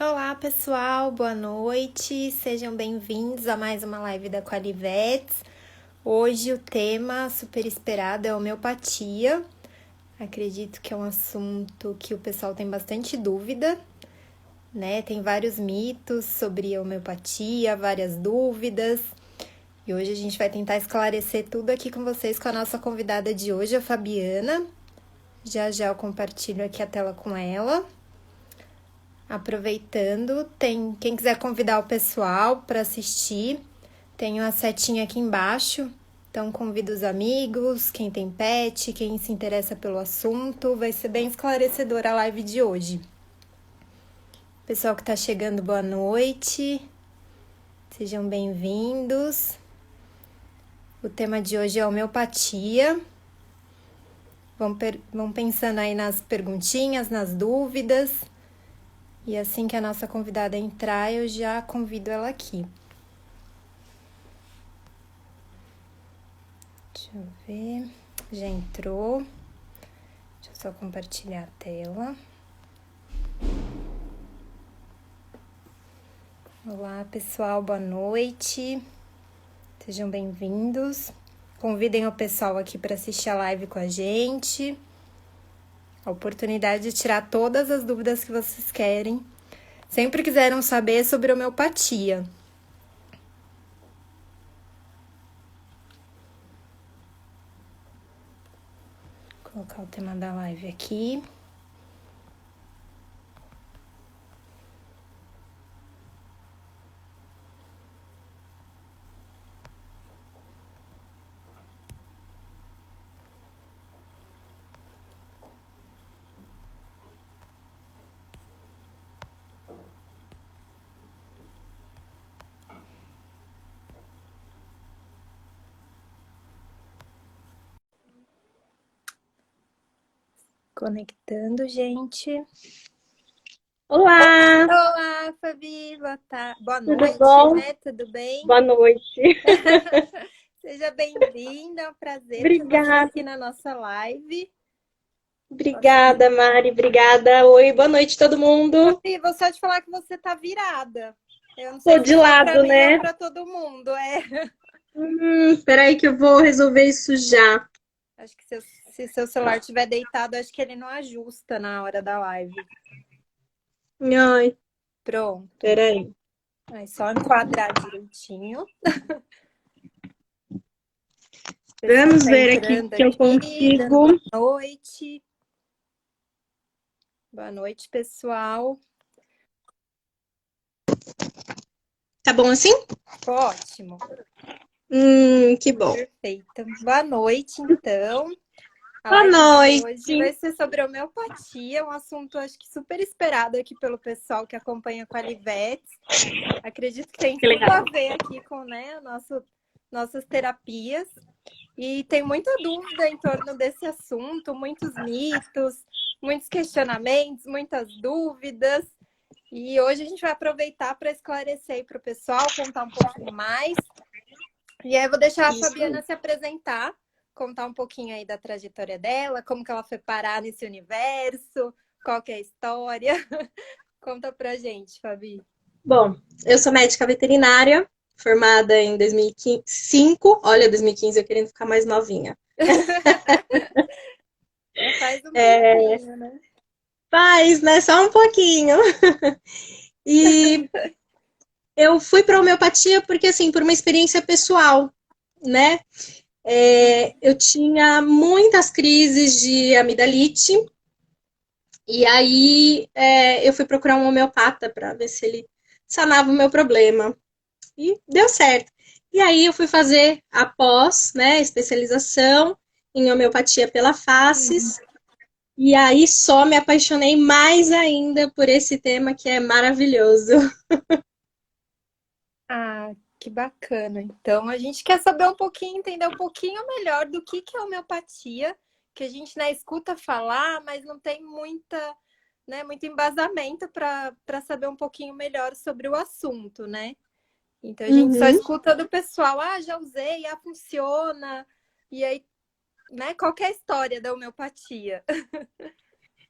Olá, pessoal, boa noite. Sejam bem-vindos a mais uma live da Qualivetes. Hoje o tema super esperado é homeopatia. Acredito que é um assunto que o pessoal tem bastante dúvida, né? Tem vários mitos sobre a homeopatia, várias dúvidas. E hoje a gente vai tentar esclarecer tudo aqui com vocês com a nossa convidada de hoje, a Fabiana. Já já eu compartilho aqui a tela com ela. Aproveitando, quem quiser convidar o pessoal para assistir, tem uma setinha aqui embaixo. Então convido os amigos, quem tem pet, quem se interessa pelo assunto. Vai ser bem esclarecedora a live de hoje. Pessoal que está chegando, boa noite. Sejam bem-vindos. O tema de hoje é homeopatia. Vão pensando aí nas perguntinhas, nas dúvidas. E assim que a nossa convidada entrar, eu já convido ela aqui. Deixa eu ver. Já entrou. Deixa eu só compartilhar a tela. Olá, pessoal, boa noite. Sejam bem-vindos. Convidem o pessoal aqui para assistir a live com a gente. A oportunidade de tirar todas as dúvidas que vocês querem. Sempre quiseram saber sobre homeopatia. Vou colocar o tema da live aqui. Conectando, gente. Olá, Olá, Fabi, boa tudo noite, bom? né? Tudo bem? Boa noite. Seja bem-vinda, é um prazer ter você Obrigada, aqui na nossa live. obrigada, Mari, obrigada. Oi, boa noite, todo mundo. Fabi, vou só te falar que você tá virada. Eu não Tô sei se de é só para lado, mim ou né? para todo mundo. Espera aí que eu vou resolver isso já. Acho que se seu celular estiver deitado, acho que ele não ajusta na hora da live. Ai, Pronto. espera aí. Aí só enquadrar direitinho. O pessoal Vamos tá ver aqui entrando que eu aqui, dando consigo. boa noite. Boa noite, pessoal. Tá bom assim? Ótimo. Que bom. Perfeito. Boa noite, então. A Boa live de hoje vai noite. ser sobre homeopatia, um assunto acho que super esperado aqui pelo pessoal que acompanha a Qualivetes. Acredito que tem Que tudo a legal. ver aqui com, né, nossas terapias. E tem muita dúvida em torno desse assunto, muitos mitos, muitos questionamentos, muitas dúvidas. E hoje a gente vai aproveitar para esclarecer aí para o pessoal, contar um pouquinho mais. E aí eu vou deixar a Isso. Fabiana se apresentar, contar um pouquinho aí da trajetória dela, como que ela foi parar nesse universo, qual que é a história. Conta pra gente, Fabi. Bom, eu sou médica veterinária, formada em 2005. Olha, 2015 eu querendo ficar mais novinha. Já faz um É, tempinho, né? faz, né? Só um pouquinho. E eu fui para homeopatia porque, assim, por uma experiência pessoal, né? Eu tinha muitas crises de amidalite, e aí eu fui procurar um homeopata para ver se ele sanava o meu problema. E deu certo. E aí eu fui fazer a pós, né, especialização em homeopatia pela Faces, e aí só me apaixonei mais ainda por esse tema que é maravilhoso. Ah, que bacana. Então, a gente quer saber um pouquinho, entender um pouquinho melhor do que é homeopatia, que a gente, né, escuta falar, mas não tem muito embasamento para saber um pouquinho melhor sobre o assunto, né? Então, a gente só Uhum. escuta do pessoal, já usei, funciona. E aí, né, qual que é a história da homeopatia?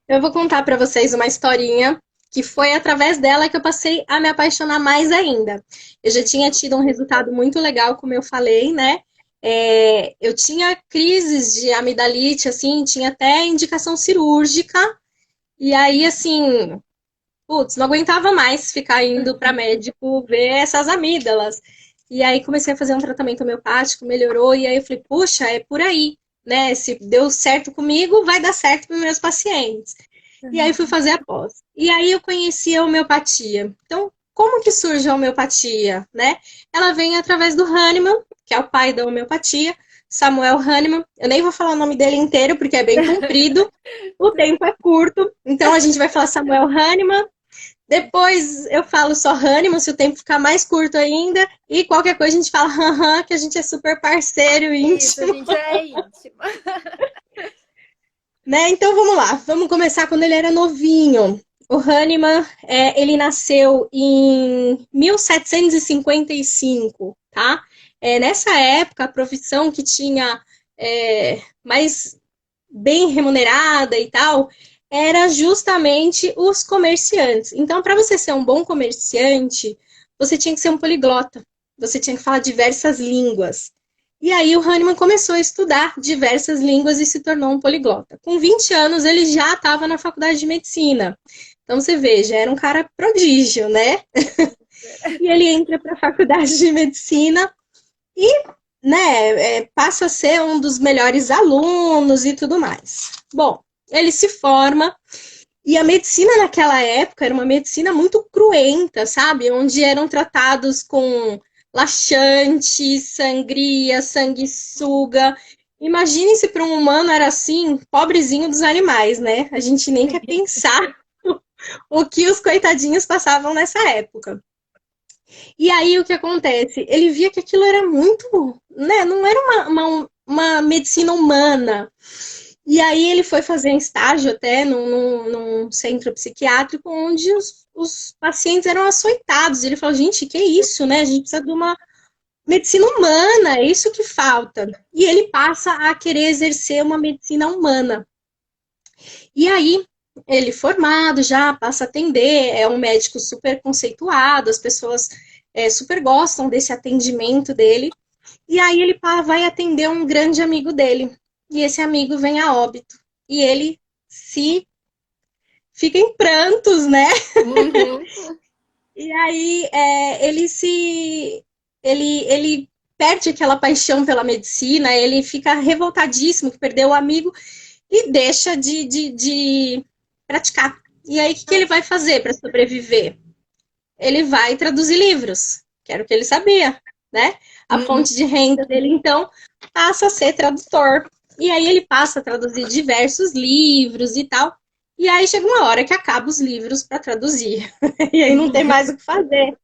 Eu vou contar para vocês uma historinha que foi através dela que eu passei a me apaixonar mais ainda. Eu já tinha tido um resultado muito legal, como eu falei, né? Eu tinha crises de amidalite, assim, tinha até indicação cirúrgica, e aí, assim, putz, não aguentava mais ficar indo para médico ver essas amígdalas. E aí comecei a fazer um tratamento homeopático, melhorou, e aí eu falei, puxa, é por aí, né? Se deu certo comigo, vai dar certo para meus pacientes. E aí fui fazer a pós. E aí eu conheci a homeopatia. Então, como que surge a homeopatia, né? Ela vem através do Hahnemann, que é o pai da homeopatia, Samuel Hahnemann. Eu nem vou falar o nome dele inteiro, porque é bem comprido. O tempo é curto. Então, a gente vai falar Samuel Hahnemann. Depois eu falo só Hahnemann, se o tempo ficar mais curto ainda. E qualquer coisa a gente fala Hahan, que a gente é super parceiro, Isso, a íntimo. gente é íntima. Né? Então vamos lá, vamos começar quando ele era novinho. O Hahnemann, ele nasceu em 1755, tá? Nessa época, a profissão que tinha mais bem remunerada e tal, era justamente os comerciantes. Então, para você ser um bom comerciante, você tinha que ser um poliglota, você tinha que falar diversas línguas. E aí o Hahnemann começou a estudar diversas línguas e se tornou um poliglota. Com 20 anos, ele já estava na faculdade de medicina. Então, você veja, era um cara prodígio, né? E ele entra para a faculdade de medicina e, né, passa a ser um dos melhores alunos e tudo mais. Bom, ele se forma e a medicina naquela época era uma medicina muito cruenta, sabe? Onde eram tratados com laxante, sangria, sanguessuga. Imagine se para um humano era assim, pobrezinho dos animais, né? A gente nem quer pensar o que os coitadinhos passavam nessa época. E aí o que acontece? Ele via que aquilo era muito, né? Não era uma medicina humana. E aí ele foi fazer um estágio até num centro psiquiátrico onde os pacientes eram açoitados. Ele falou, gente, que é isso, né? A gente precisa de uma medicina humana, é isso que falta. E ele passa a querer exercer uma medicina humana. E aí, ele formado já, passa a atender, é um médico super conceituado, as pessoas super gostam desse atendimento dele. E aí ele vai atender um grande amigo dele. E esse amigo vem a óbito. E ele se fica em prantos, né? Uhum. E aí ele perde aquela paixão pela medicina, ele fica revoltadíssimo que perdeu o amigo e deixa de praticar. E aí, o que ele vai fazer para sobreviver? Ele vai traduzir livros, que era o que ele sabia, né? A Uhum. fonte de renda dele, então, passa a ser tradutor. E aí ele passa a traduzir diversos livros e tal. E aí chega uma hora que acaba os livros para traduzir. E aí não tem mais o que fazer.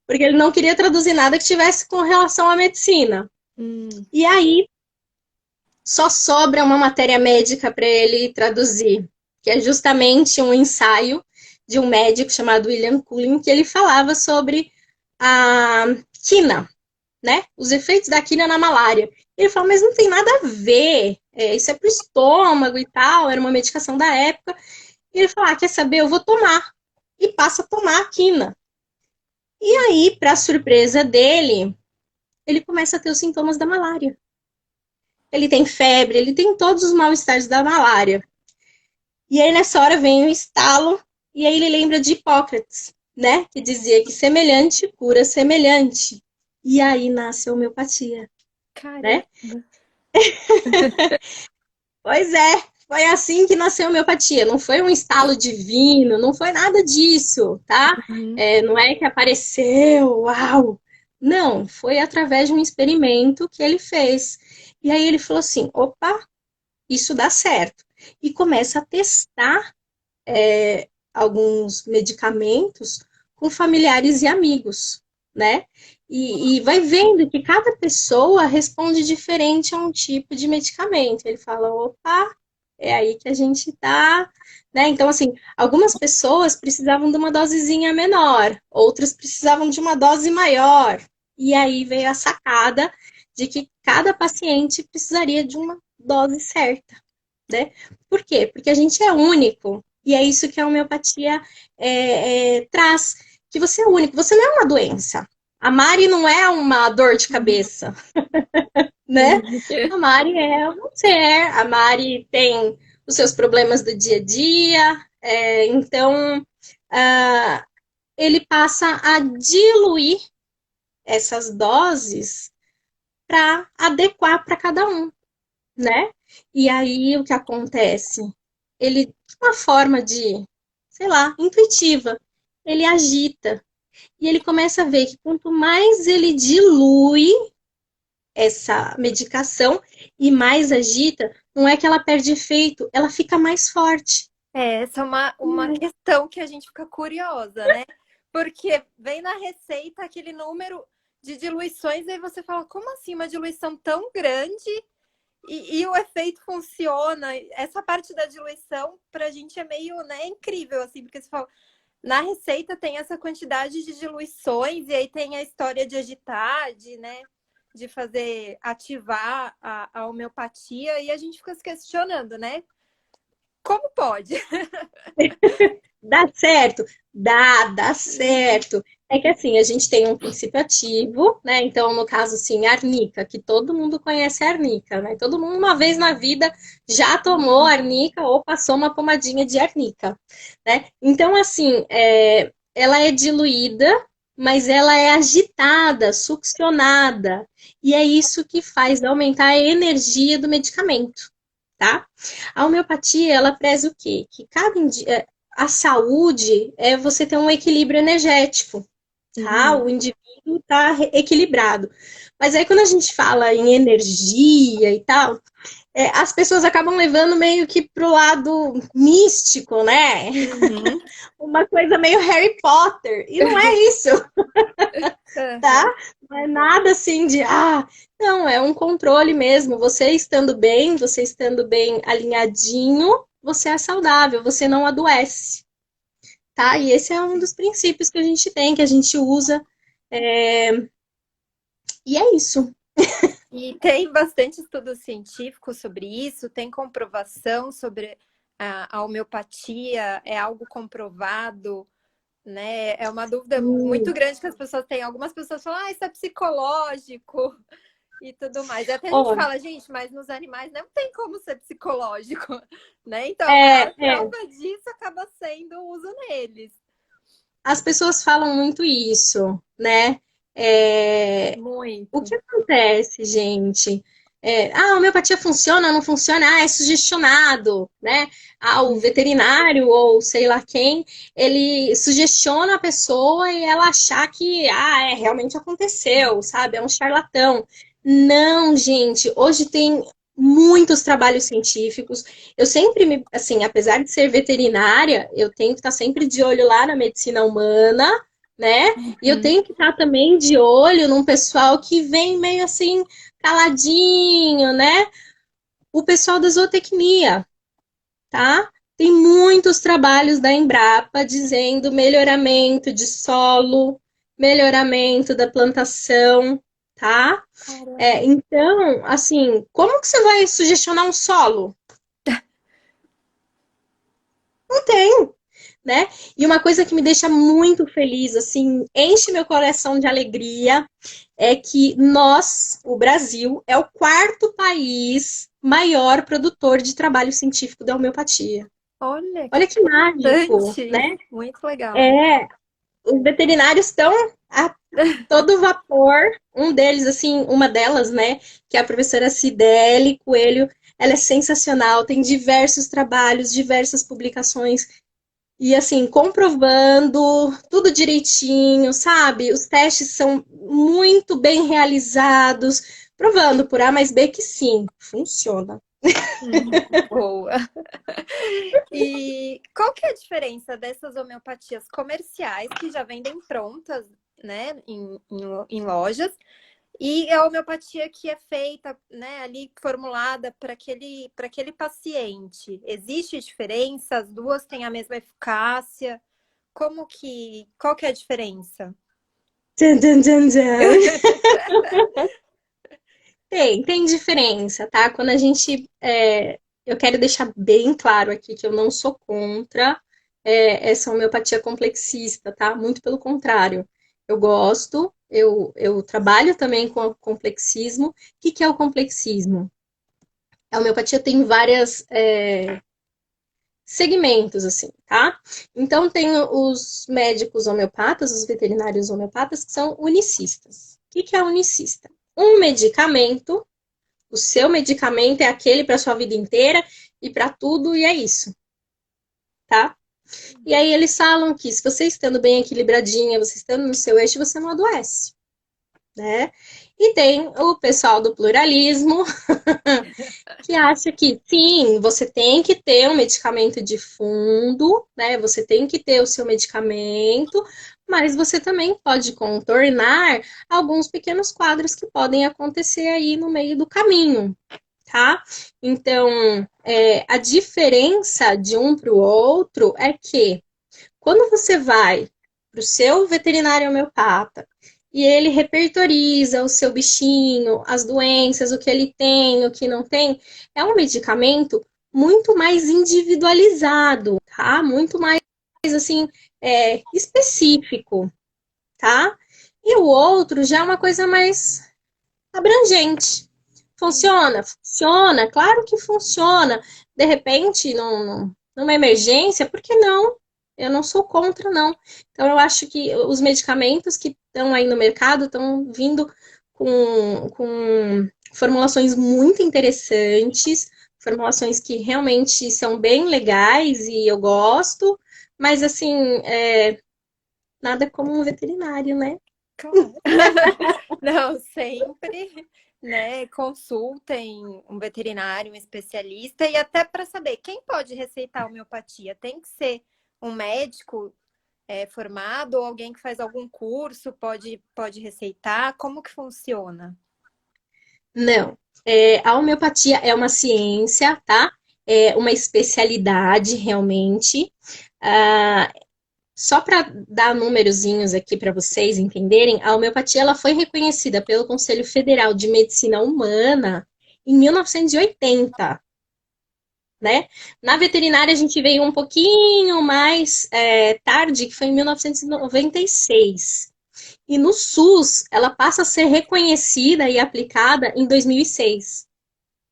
Porque ele não queria traduzir nada que tivesse com relação à medicina. Hum. E aí só sobra uma matéria médica para ele traduzir, que é justamente um ensaio de um médico chamado William Cullen, que ele falava sobre a quina, né? Os efeitos da quina na malária. Ele falou, mas não tem nada a ver, isso é pro estômago e tal, era uma medicação da época. E ele falou, quer saber, eu vou tomar. E passa a tomar a quina. E aí, para surpresa dele, ele começa a ter os sintomas da malária. Ele tem febre, ele tem todos os mal-estares da malária. E aí, nessa hora, vem o estalo, e aí ele lembra de Hipócrates, né? Que dizia que semelhante cura semelhante. E aí nasce a homeopatia, Caramba. né? Pois é, foi assim que nasceu a homeopatia. Não foi um estalo divino, não foi nada disso, tá? Uhum. Não é que apareceu, uau! Não, foi através de um experimento que ele fez. E aí ele falou assim: opa, isso dá certo. E começa a testar alguns medicamentos com familiares e amigos, né? E vai vendo que cada pessoa responde diferente a um tipo de medicamento. Ele fala, opa, é aí que a gente tá, né? Então, assim, algumas pessoas precisavam de uma dosezinha menor, outras precisavam de uma dose maior. E aí veio a sacada de que cada paciente precisaria de uma dose certa, né? Por quê? Porque a gente é único. E é isso que a homeopatia traz, que você é único, você não é uma doença. A Mari não é uma dor de cabeça, né? Sim. A Mari é uma mulher, a Mari tem os seus problemas do dia a dia, então ele passa a diluir essas doses para adequar para cada um, né? E aí o que acontece? Ele, de uma forma de, sei lá, intuitiva, ele agita. E ele começa a ver que quanto mais ele dilui essa medicação e mais agita, não é que ela perde efeito, ela fica mais forte. Essa é uma questão que a gente fica curiosa, né? Porque vem na receita aquele número de diluições, e aí você fala, como assim uma diluição tão grande e o efeito funciona? Essa parte da diluição, pra gente, é meio, né, incrível, assim, porque você fala, na receita tem essa quantidade de diluições, e aí tem a história de agitar, né, de fazer ativar a homeopatia, e a gente fica se questionando, né? Como pode? Dá certo? Dá certo. É que assim, a gente tem um princípio ativo, né? Então, no caso, assim, arnica, que todo mundo conhece a arnica, né? Todo mundo, uma vez na vida, já tomou arnica ou passou uma pomadinha de arnica, né? Então, assim, ela é diluída, mas ela é agitada, succionada. E é isso que faz aumentar a energia do medicamento, tá? A homeopatia, ela preza o quê? Que a saúde é você ter um equilíbrio energético, tá? Uhum. O indivíduo tá equilibrado. Mas aí quando a gente fala em energia e tal, as pessoas acabam levando meio que pro lado místico, né? Uhum. Uma coisa meio Harry Potter. E não é isso, tá? Uhum. Não é nada assim de, não, é um controle mesmo. Você estando bem alinhadinho, você é saudável, você não adoece, tá? E esse é um dos princípios que a gente tem, que a gente usa. é, E é isso. E tem bastante estudo científico sobre isso, tem comprovação sobre a homeopatia, é algo comprovado, né? É uma dúvida muito grande que as pessoas têm. Algumas pessoas falam, isso é psicológico e tudo mais. E até a gente Olha, fala, gente, mas nos animais não tem como ser psicológico, né? Então, a é, maior é, prova disso acaba sendo o uso neles. as pessoas falam muito isso, né? O Muito. que acontece, gente? A homeopatia funciona, não funciona? É sugestionado, né? O veterinário ou sei lá quem, ele sugestiona a pessoa e ela achar que, realmente aconteceu, sabe? É um charlatão. Não, gente, hoje tem muitos trabalhos científicos. Eu sempre assim, apesar de ser veterinária, eu tenho que estar sempre de olho lá na medicina humana, né? E eu Uhum. tenho que estar também de olho num pessoal que vem meio assim, caladinho, né? O pessoal da zootecnia, tá? Tem muitos trabalhos da Embrapa dizendo melhoramento de solo, melhoramento da plantação, tá? Caramba. Então, assim, como que você vai sugestionar um solo? Não tem, né? E uma coisa que me deixa muito feliz, assim, enche meu coração de alegria, é que nós, o Brasil, é o quarto país maior produtor de trabalho científico da homeopatia. Olha, que Olha que mágico, interessante. né? Muito legal. É, os veterinários estão a todo vapor. Um deles, assim, uma delas, né, que é a professora Cibele Coelho, ela é sensacional, tem diversos trabalhos, diversas publicações e assim, comprovando tudo direitinho, sabe? Os testes são muito bem realizados, provando por A mais B que sim, funciona. Boa. E qual que é a diferença dessas homeopatias comerciais que já vendem prontas, né, em lojas, e a homeopatia que é feita, né, ali formulada para aquele paciente? Existe diferença? As duas têm a mesma eficácia? Qual que é a diferença? Tchan, tchan, tchan, tchan. Tem diferença, tá? Quando a gente. eu quero deixar bem claro aqui que eu não sou contra essa homeopatia complexista, tá? Muito pelo contrário. Eu gosto, eu trabalho também com o complexismo. O que é o complexismo? A homeopatia tem várias segmentos, assim, tá? Então, tem os médicos homeopatas, os veterinários homeopatas, que são unicistas. O que é unicista? Um medicamento, o seu medicamento é aquele para sua vida inteira e para tudo, e é isso, tá? E aí eles falam que se você estando bem equilibradinha, você estando no seu eixo, você não adoece, né? E tem o pessoal do pluralismo, que acha que sim, você tem que ter um medicamento de fundo, né? Você tem que ter o seu medicamento, mas você também pode contornar alguns pequenos quadros que podem acontecer aí no meio do caminho, tá? Então, a diferença de um para o outro é que quando você vai para o seu veterinário homeopata e ele repertoriza o seu bichinho, as doenças, o que ele tem, o que não tem, é um medicamento muito mais individualizado, tá? Muito mais, assim, específico, tá? E o outro já é uma coisa mais abrangente. Funciona? Funciona, claro que funciona. De repente, numa emergência, por que não? Eu não sou contra, não. Então, eu acho que os medicamentos que estão aí no mercado estão vindo com formulações muito interessantes, formulações que realmente são bem legais e eu gosto, mas, assim, nada como um veterinário, né? Claro. Não, sempre, né? Consultem um veterinário, um especialista, e até para saber quem pode receitar homeopatia. Tem que ser um médico formado ou alguém que faz algum curso pode receitar. Como que funciona? Não. A homeopatia é uma ciência, tá? É uma especialidade, realmente. Ah, só para dar númerozinhos aqui para vocês entenderem, a homeopatia ela foi reconhecida pelo Conselho Federal de Medicina Humana em 1980, né? Na veterinária a gente veio um pouquinho mais tarde, que foi em 1996. E no SUS, ela passa a ser reconhecida e aplicada em 2006,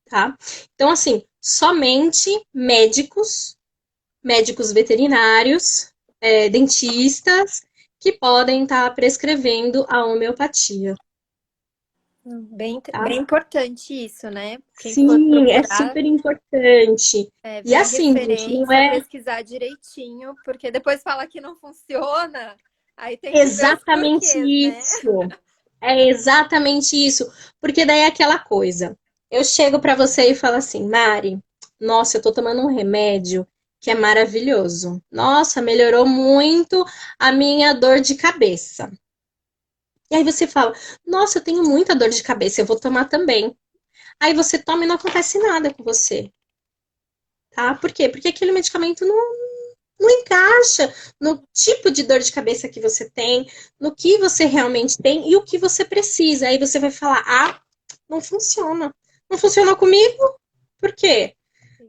tá? Então, assim, somente médicos veterinários, dentistas, que podem estar prescrevendo a homeopatia, tá? Bem importante isso, né? Quem for Sim, é procurar, super importante. E ver a assim, gente, não referência, é pesquisar direitinho, porque depois fala que não funciona, aí tem que ver os exatamente porquês, né? isso. É exatamente isso. Porque daí é aquela coisa. Eu chego para você e falo assim, Mari, nossa, eu tô tomando um remédio que é maravilhoso. Nossa, melhorou muito a minha dor de cabeça. E aí você fala, nossa, eu tenho muita dor de cabeça, eu vou tomar também. Aí você toma e não acontece nada com você, tá? Por quê? Porque aquele medicamento não encaixa no tipo de dor de cabeça que você tem, no que você realmente tem e o que você precisa. Aí você vai falar: ah, não funciona. Não funcionou comigo? Por quê?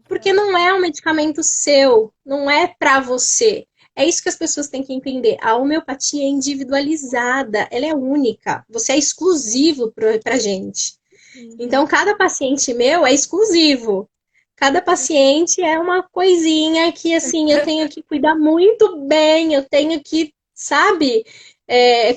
Porque não é um medicamento seu, não é para você. É isso que as pessoas têm que entender. A homeopatia é individualizada, ela é única. Você é exclusivo para gente. Uhum. Então, cada paciente meu é exclusivo. Cada paciente é uma coisinha que, assim, eu tenho que cuidar muito bem, eu tenho que, sabe,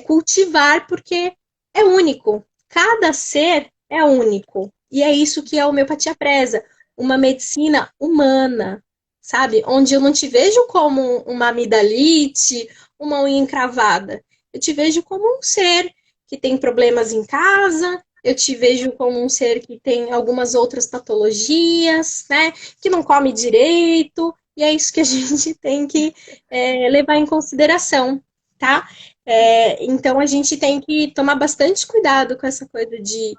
cultivar, porque é único. Cada ser é único. E é isso que a homeopatia preza. Uma medicina humana, sabe? Onde eu não te vejo como uma amidalite, uma unha encravada. Eu te vejo como um ser que tem problemas em casa, eu te vejo como um ser que tem algumas outras patologias, né? Que não come direito, e é isso que a gente tem que levar em consideração, tá? Então a gente tem que tomar bastante cuidado com essa coisa de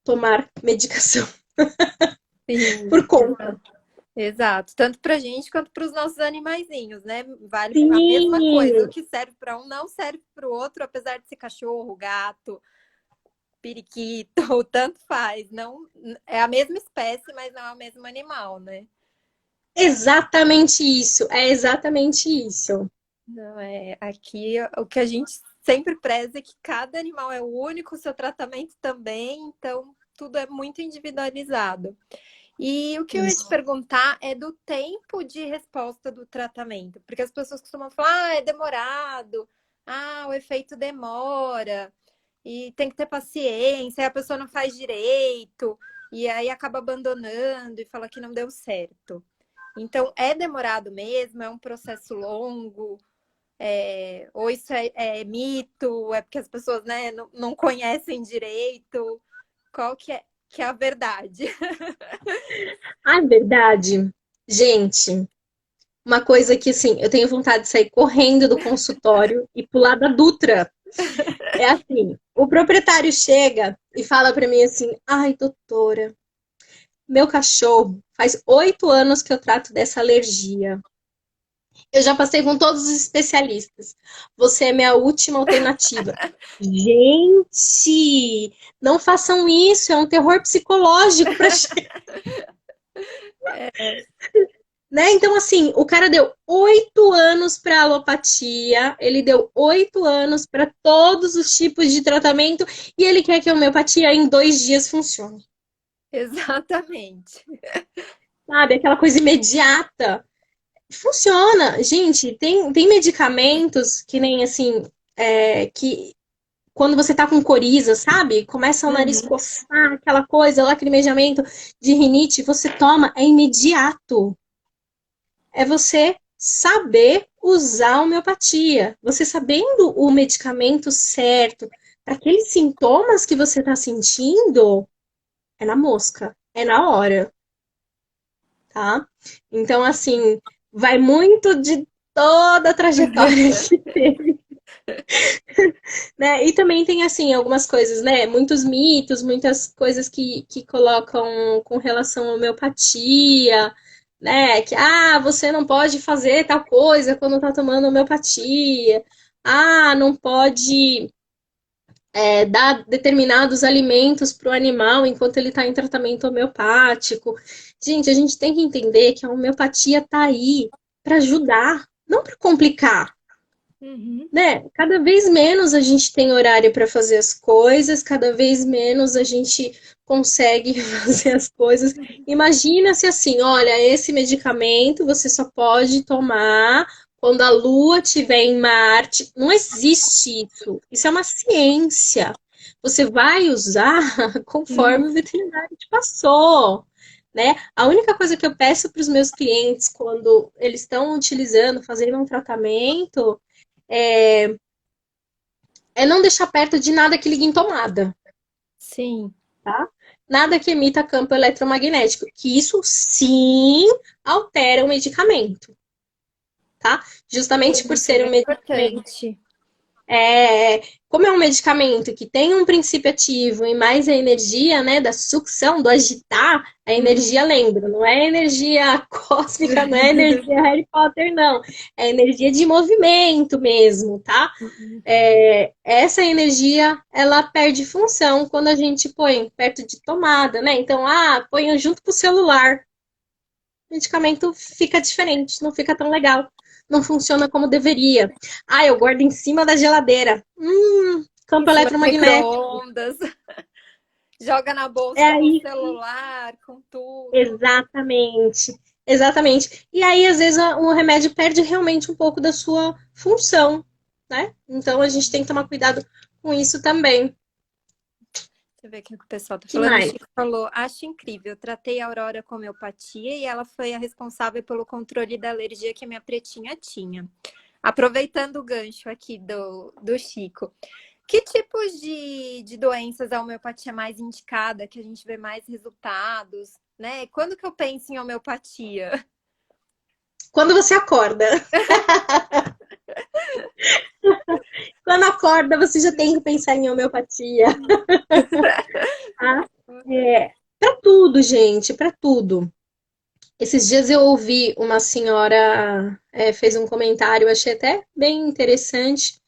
tomar medicação Sim, por conta. exato. Tanto pra gente quanto para os nossos animaizinhos, né? Vale a mesma coisa. O Sim, que serve para um não serve para o outro, apesar de ser cachorro, gato, periquito, tanto faz. Não, é a mesma espécie, mas não é o mesmo animal, né? exatamente isso, é exatamente isso. Não, aqui o que a gente sempre preza é que cada animal é único, o seu tratamento também, então tudo é muito individualizado. E o que eu ia te Isso. perguntar é do tempo de resposta do tratamento, porque as pessoas costumam falar, é demorado, o efeito demora, e tem que ter paciência, aí a pessoa não faz direito, e aí acaba abandonando e fala que não deu certo. Então, é demorado mesmo, é um processo longo, ou isso é mito, é porque as pessoas, né, não conhecem direito. Qual que é a verdade? Ah, é verdade. Gente, uma coisa que, assim, eu tenho vontade de sair correndo do consultório e pular da Dutra. É assim, o proprietário chega e fala pra mim assim, ai, doutora, meu cachorro faz 8 anos que eu trato dessa alergia. Eu já passei com todos os especialistas. Você é minha última alternativa. Gente, não façam isso, é um terror psicológico para né? Então, assim, o cara deu 8 anos para alopatia, ele deu 8 anos para todos os tipos de tratamento e ele quer que a homeopatia em 2 dias funcione. Exatamente. Sabe? Aquela coisa imediata. Funciona. Gente, tem medicamentos que nem assim, que quando você tá com coriza, sabe? Começa o nariz Uhum. coçar, aquela coisa, lacrimejamento de rinite, você toma, é imediato. É você saber usar a homeopatia. Você sabendo o medicamento certo para aqueles sintomas que você está sentindo, é na mosca, é na hora, tá? Então, assim, vai muito de toda a trajetória que teve, né? E também tem, assim, algumas coisas, né? Muitos mitos, muitas coisas que colocam com relação à homeopatia, né? Que, você não pode fazer tal coisa quando tá tomando homeopatia. Não pode dar determinados alimentos para o animal enquanto ele está em tratamento homeopático. Gente, a gente tem que entender que a homeopatia tá aí para ajudar, não para complicar, Uhum. né? Cada vez menos a gente tem horário para fazer as coisas, cada vez menos a gente consegue fazer as coisas. Imagina se assim, olha, esse medicamento você só pode tomar quando a Lua estiver em Marte. Não existe isso. Isso é uma ciência. Você vai usar conforme Uhum. o veterinário te passou. Né? A única coisa que eu peço para os meus clientes quando eles estão utilizando, fazendo um tratamento, é, é não deixar perto de nada que ligue em tomada, Sim. tá? Nada que emita campo eletromagnético, que isso sim altera o medicamento, tá? Justamente por Isso é ser um bem medicamento. importante. Como é um medicamento que tem um princípio ativo e mais a energia, né, da sucção, do agitar, a Uhum. energia lembra, não é energia cósmica, não é energia Harry Potter, não. É energia de movimento mesmo, tá? Uhum. Essa energia ela perde função quando a gente põe perto de tomada, né? Então, põe junto com o celular. O medicamento fica diferente, não fica tão legal. Não funciona como deveria. Eu guardo em cima da geladeira. Em Campo cima do eletromagnético. micro-ondas, joga na É bolsa com o aí, celular, com tudo. exatamente. Exatamente. E aí, às vezes, o remédio perde realmente um pouco da sua função, né? Então, a gente tem que tomar cuidado com isso também. Deixa eu ver o que o pessoal tá Que falando. O mais? Chico falou: acho incrível. Tratei a Aurora com homeopatia e ela foi a responsável pelo controle da alergia que a minha pretinha tinha. Aproveitando o gancho aqui do Chico, que tipos de doenças a homeopatia é mais indicada, que a gente vê mais resultados, né? Quando que eu penso em homeopatia? Quando você acorda. Quando acorda, você já tem que pensar em homeopatia. Tá? Para tudo, gente, para tudo. Esses dias eu ouvi uma senhora fez um comentário, achei até bem interessante,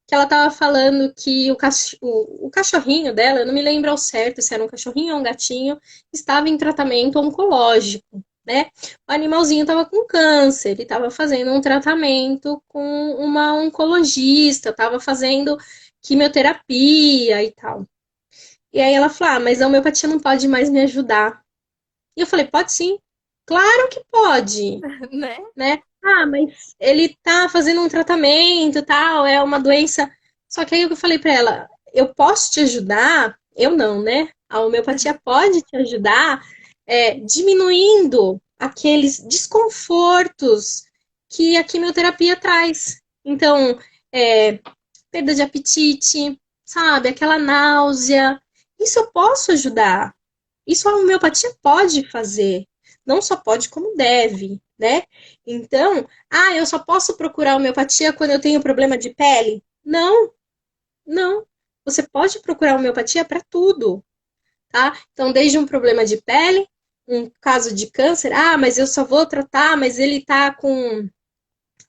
que ela estava falando que o cachorrinho dela, eu não me lembro ao certo se era um cachorrinho ou um gatinho, estava em tratamento oncológico. né? O animalzinho estava com câncer, ele estava fazendo um tratamento com uma oncologista, estava fazendo quimioterapia e tal. E aí ela falou: ah, mas a homeopatia não pode mais me ajudar. E eu falei: pode sim, claro que pode, Né? né? Ah, mas ele tá fazendo um tratamento, tal, é uma doença. Só que aí eu falei para ela: eu posso te ajudar? Eu não, né? A homeopatia pode te ajudar diminuindo aqueles desconfortos que a quimioterapia traz. Então, é, perda de apetite, sabe? Aquela náusea. Isso eu posso ajudar. Isso a homeopatia pode fazer. Não só pode, como deve, né? Então, eu só posso procurar homeopatia quando eu tenho problema de pele? Não, não. Você pode procurar homeopatia para tudo, tá? Então, desde um problema de pele, um caso de câncer, mas eu só vou tratar, mas ele tá com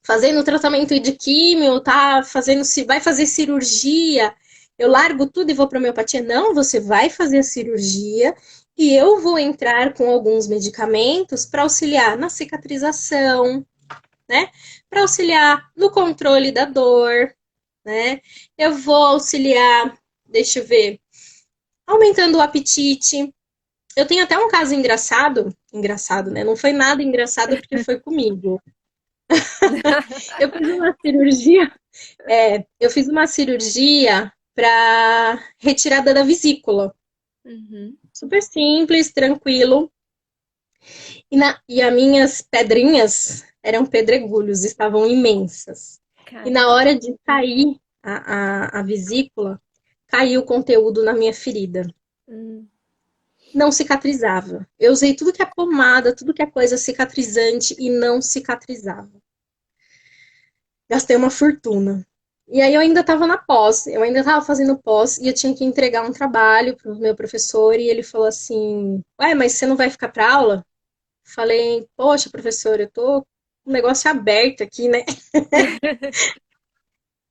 fazendo tratamento de químio, tá fazendo se vai fazer cirurgia, eu largo tudo e vou para homeopatia? Não, você vai fazer a cirurgia e eu vou entrar com alguns medicamentos para auxiliar na cicatrização, né? Para auxiliar no controle da dor, né? Eu vou auxiliar, deixa eu ver, aumentando o apetite. Eu tenho até um caso engraçado, né? Não foi nada engraçado porque foi comigo. Eu fiz uma cirurgia eu fiz uma cirurgia para retirada da vesícula. Uhum. Super simples, tranquilo. E as minhas pedrinhas eram pedregulhos, estavam imensas. E na Caramba. hora de sair a vesícula, caiu o conteúdo na minha ferida. Hum. Não cicatrizava. Eu usei tudo que é pomada, tudo que é coisa cicatrizante e não cicatrizava. Gastei uma fortuna. E aí eu ainda estava na pós, eu ainda estava fazendo pós e eu tinha que entregar um trabalho para o meu professor e ele falou assim: ué, mas você não vai ficar para aula? Falei: poxa, professor, eu tô com um negócio aberto aqui, né?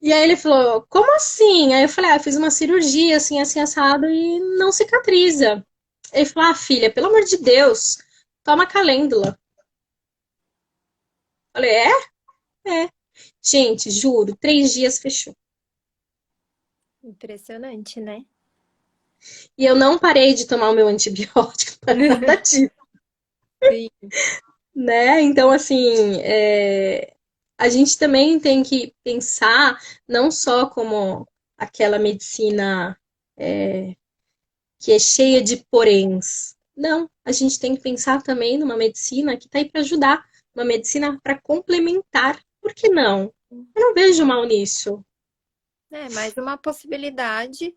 E aí ele falou: como assim? Aí eu falei: eu fiz uma cirurgia assim, assim, assado e não cicatriza. Ele falou: filha, pelo amor de Deus, toma calêndula. Falei: é? É. Gente, juro, 3 dias fechou. Impressionante, né? E eu não parei de tomar o meu antibiótico para nada disso, Sim. né? Então, assim, a gente também tem que pensar não só como aquela medicina que é cheia de poréns. Não, a gente tem que pensar também numa medicina que está aí para ajudar, uma medicina para complementar. Por que não? Eu não vejo mal nisso. É mais uma possibilidade.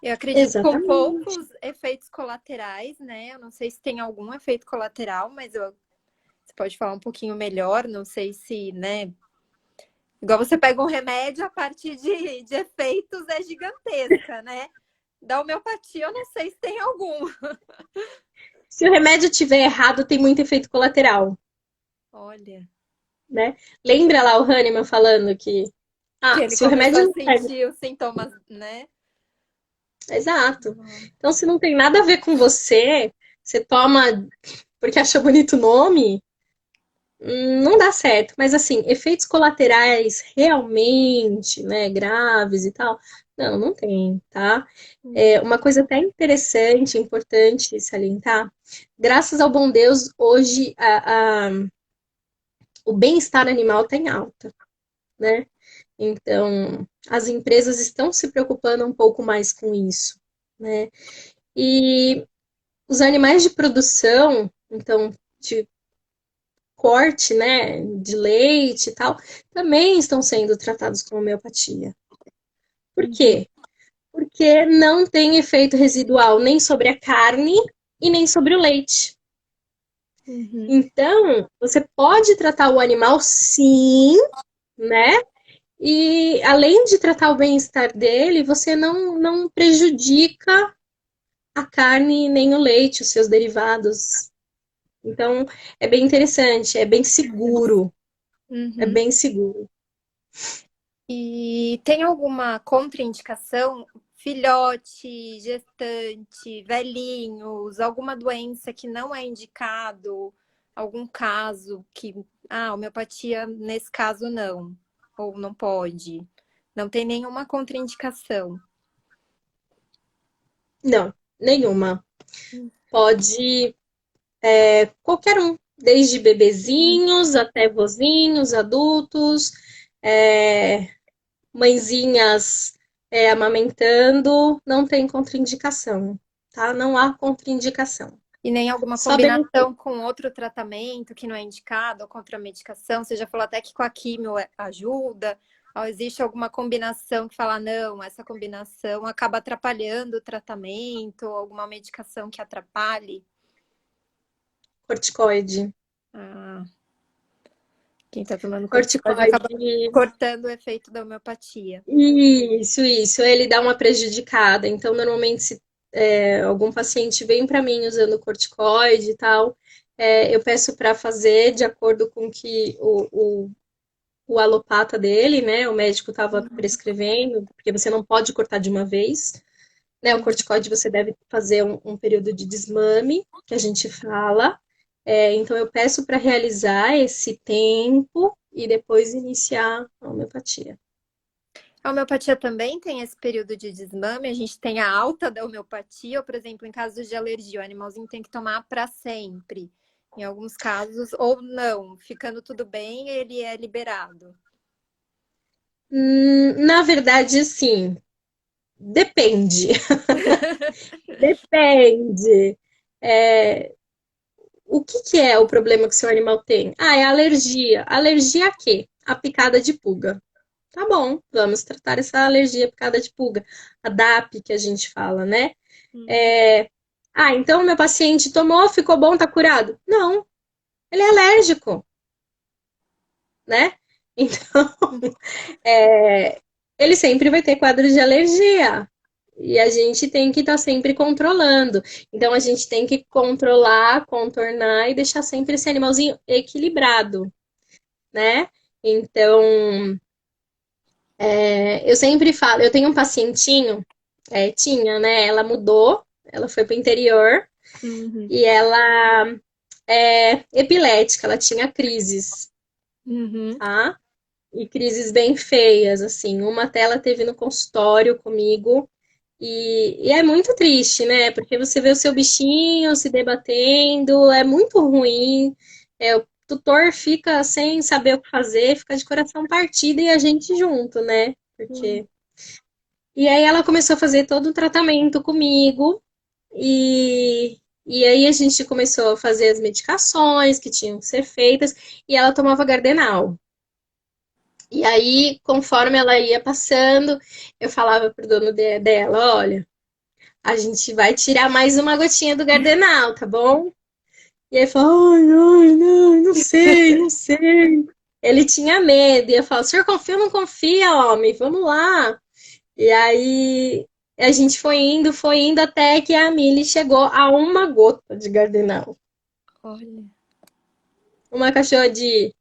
Eu acredito com Exatamente. poucos efeitos colaterais, né? Eu não sei se tem algum efeito colateral, mas você pode falar um pouquinho melhor. Não sei se, né? Igual você pega um remédio, a partir de efeitos é gigantesca, né? Da homeopatia, eu não sei se tem algum. Se o remédio tiver errado, tem muito efeito colateral, Olha, né? Lembra lá o Hahnemann falando que que ele se o começou remédio a não serve. sentir os sintomas, né? Exato. Então, se não tem nada a ver com você, você toma porque acha bonito o nome, não dá certo. Mas, assim, efeitos colaterais realmente, né, graves e tal, não tem, tá? Uma coisa até interessante, importante salientar, graças ao bom Deus, hoje o bem-estar animal está em alta, né? Então, as empresas estão se preocupando um pouco mais com isso, né? E os animais de produção, então, de corte, né, de leite e tal, também estão sendo tratados com homeopatia. Por Uhum, quê? Porque não tem efeito residual nem sobre a carne e nem sobre o leite. uhum. Então, você pode tratar o animal sim, né? E além de tratar o bem-estar dele, você não prejudica a carne nem o leite, os seus derivados. Então, é bem interessante, é bem seguro, é Uhum. bem seguro. E tem alguma contraindicação? Filhote, gestante, velhinhos, alguma doença que não é indicado? algum caso que, homeopatia nesse caso não, ou não pode. Não tem nenhuma contraindicação. Não, nenhuma. Pode qualquer um, desde Hum. bebezinhos até vozinhos, adultos, é, mãezinhas amamentando, não tem contraindicação, tá? Não há contraindicação. E nem alguma Só benefício. combinação com outro tratamento que não é indicado, ou contra a medicação. Você já falou até que com a químio ajuda. Ou existe alguma combinação que fala, não, essa combinação acaba atrapalhando o tratamento, ou alguma medicação que atrapalhe? Corticoide. Ah, quem está tomando corticoide Corticoide. acaba cortando o efeito da homeopatia. Isso. Ele dá uma prejudicada. Então, normalmente, se algum paciente vem para mim usando corticoide e tal, eu peço para fazer de acordo com que o alopata dele, né, o médico estava prescrevendo, porque você não pode cortar de uma vez. Né, o corticoide você deve fazer um período de desmame, que a gente fala. Então, eu peço para realizar esse tempo e depois iniciar a homeopatia. A homeopatia também tem esse período de desmame. A gente tem a alta da homeopatia, ou, por exemplo, em casos de alergia, o animalzinho tem que tomar para sempre. Em alguns casos, ou não, ficando tudo bem, ele é liberado. Na verdade, sim, depende. Depende. É, o que é o problema que o seu animal tem? Ah, é alergia. Alergia a quê? A picada de pulga. Tá bom, vamos tratar essa alergia à picada de pulga. A DAP, que a gente fala, né? Uhum. É, então meu paciente tomou, ficou bom, tá curado? Não, ele é alérgico, né? Então, ele sempre vai ter quadros de alergia. E a gente tem que estar sempre controlando. Então, a gente tem que controlar, contornar e deixar sempre esse animalzinho equilibrado, né? Então, eu sempre falo, eu tenho um pacientinho, tinha, né? Ela mudou, ela foi para o interior Uhum. e ela é epilética, ela tinha crises, Uhum. tá? E crises bem feias, assim. Uma até ela teve no consultório comigo. E é muito triste, né? Porque você vê o seu bichinho se debatendo, é muito ruim. O tutor fica sem saber o que fazer, fica de coração partido e a gente junto, né? Uhum. Porque. E aí ela começou a fazer todo o tratamento comigo, e aí a gente começou a fazer as medicações que tinham que ser feitas, e ela tomava Gardenal. E aí, conforme ela ia passando, eu falava pro dono dela, olha, a gente vai tirar mais uma gotinha do Gardenal, tá bom? E aí falou, ai, ai, não sei, não sei. Ele tinha medo, e eu falo, senhor confia ou não confia, homem? Vamos lá. E aí a gente foi indo até que a Millie chegou a uma gota de Gardenal. Olha. Uma cachorra de,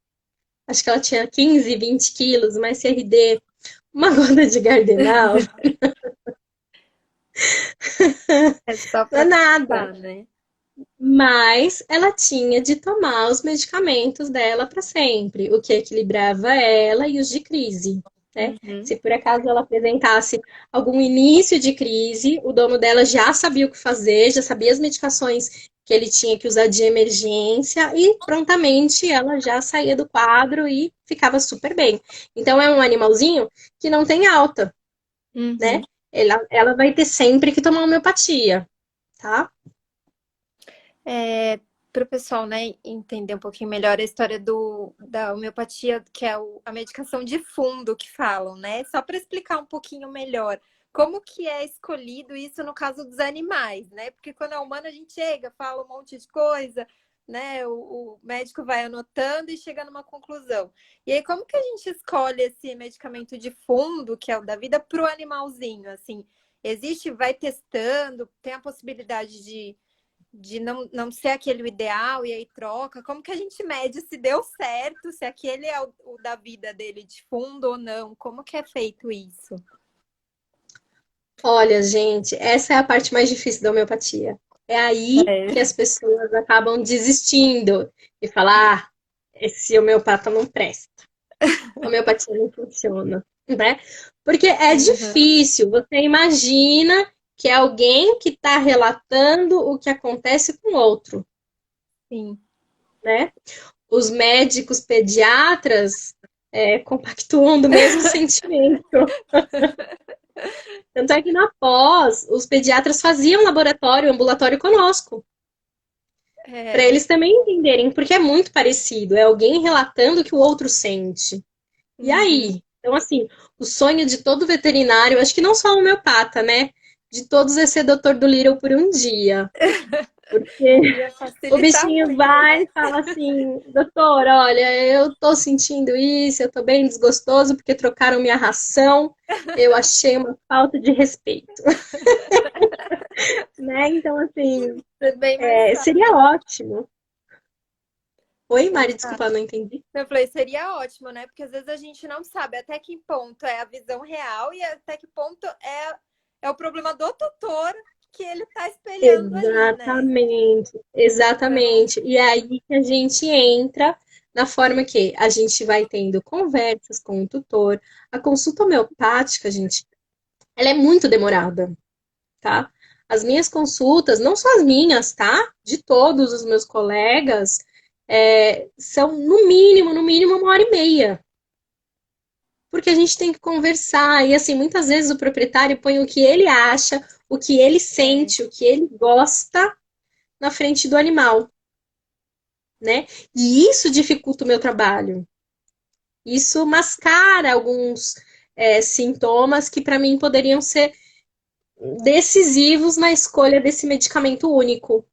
acho que ela tinha 15, 20 quilos, mais CRD, uma gota de Gardenal, É só não é para nada. testar, né? Mas ela tinha de tomar os medicamentos dela para sempre, o que equilibrava ela e os de crise. Né? Uhum. Se por acaso ela apresentasse algum início de crise, o dono dela já sabia o que fazer, já sabia as medicações que ele tinha que usar de emergência e prontamente ela já saía do quadro e ficava super bem. Então é um animalzinho que não tem alta, Uhum. né? Ela vai ter sempre que tomar homeopatia, tá? Para o pessoal, né, entender um pouquinho melhor a história da homeopatia, que é a medicação de fundo que falam, né? Só para explicar um pouquinho melhor como que é escolhido isso no caso dos animais, né? Porque quando é humano a gente chega, fala um monte de coisa, né? O médico vai anotando e chega numa conclusão. E aí, como que a gente escolhe esse medicamento de fundo, que é o da vida, para o animalzinho? Assim, existe, vai testando, tem a possibilidade de não ser aquele o ideal e aí troca? Como que a gente mede se deu certo, se aquele é o da vida dele de fundo ou não? Como que é feito isso? Olha, gente, essa é a parte mais difícil da homeopatia. É aí que É. as pessoas acabam desistindo e falam, ah, esse homeopata não presta, homeopatia não funciona, né? Porque é Uhum. difícil, você imagina que é alguém que está relatando o que acontece com o outro, Sim. né? Os médicos pediatras compactuam do mesmo sentimento. Tanto é que na pós, os pediatras faziam laboratório ambulatório conosco, para É. eles também entenderem, porque é muito parecido, é alguém relatando o que o outro sente. E Uhum. aí? Então, assim, o sonho de todo veterinário, acho que não só homeopata, né? De todos é ser doutor do Little por um dia. Porque Ia o facilitar bichinho muito, vai né? e fala assim, doutor, olha, eu tô sentindo isso, eu tô bem desgostoso porque trocaram minha ração, eu achei uma falta de respeito, né? Então, assim, É bem mais seria fácil. ótimo. Oi, Mari, Exato. desculpa, não entendi. Eu falei, seria ótimo, né? Porque às vezes a gente não sabe até que ponto é a visão real e até que ponto é o problema do tutor que ele tá espelhando ali, né? Exatamente, Então, exatamente. E é aí que a gente entra na forma que a gente vai tendo conversas com o tutor. A consulta homeopática, gente, ela é muito demorada, tá? As minhas consultas, não só as minhas, tá? De todos os meus colegas, são no mínimo 1h30. Porque a gente tem que conversar. E assim, muitas vezes o proprietário põe o que ele acha, o que ele é. sente, o que ele gosta na frente do animal, né? E isso dificulta o meu trabalho. Isso mascara alguns sintomas que para mim poderiam ser decisivos na escolha desse medicamento único.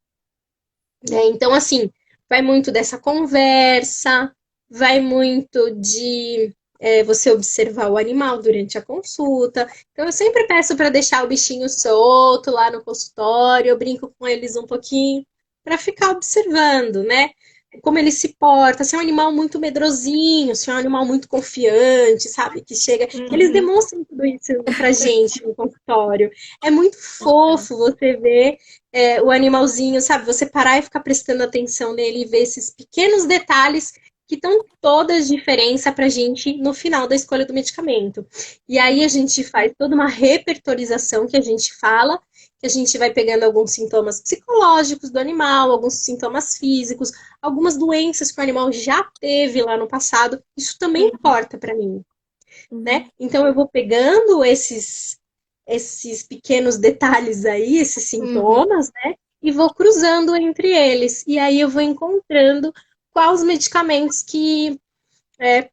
Né? Então, assim, vai muito dessa conversa, vai muito de você observar o animal durante a consulta. Então, eu sempre peço para deixar o bichinho solto lá no consultório, eu brinco com eles um pouquinho, para ficar observando, né? Como ele se porta, se é um animal muito medrosinho, se é um animal muito confiante, sabe? Que chega. Eles Uhum. demonstram tudo isso pra gente no consultório. É muito fofo você ver o animalzinho, sabe? Você parar e ficar prestando atenção nele e ver esses pequenos detalhes que estão toda a diferença pra gente no final da escolha do medicamento. E aí a gente faz toda uma repertorização que a gente fala, que a gente vai pegando alguns sintomas psicológicos do animal, alguns sintomas físicos, algumas doenças que o animal já teve lá no passado. Isso também Uhum. importa para mim, né? Uhum. Então eu vou pegando esses pequenos detalhes aí, esses Uhum. sintomas, né? E vou cruzando entre eles. E aí eu vou encontrando quais os medicamentos que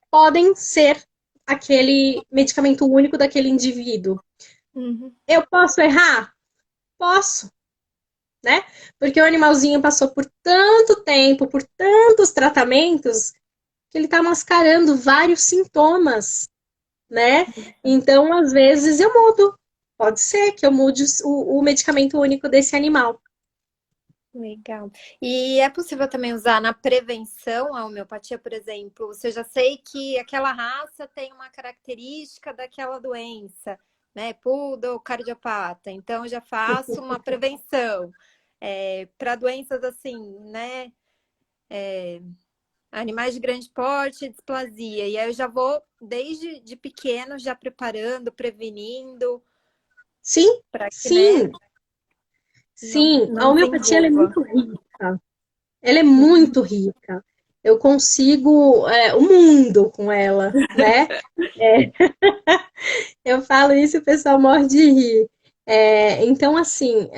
podem ser aquele medicamento único daquele indivíduo. Uhum. Eu posso errar? Posso, né? Porque o animalzinho passou por tanto tempo, por tantos tratamentos, que ele está mascarando vários sintomas, né? Então, às vezes, eu mudo. Pode ser que eu mude o medicamento único desse animal. Legal. E é possível também usar na prevenção a homeopatia, por exemplo? Se eu já sei que aquela raça tem uma característica daquela doença, né? Poodle, cardiopata. Então, eu já faço uma prevenção. Para doenças assim, né? Animais de grande porte, displasia. E aí eu já vou, desde de pequeno, já preparando, prevenindo, Sim, para que, né, sim, não, sim. A não homeopatia ela é desenvolva. muito rica. Ela é muito rica. Eu consigo o mundo com ela, né? É, eu falo isso e o pessoal morre de rir. Então, assim,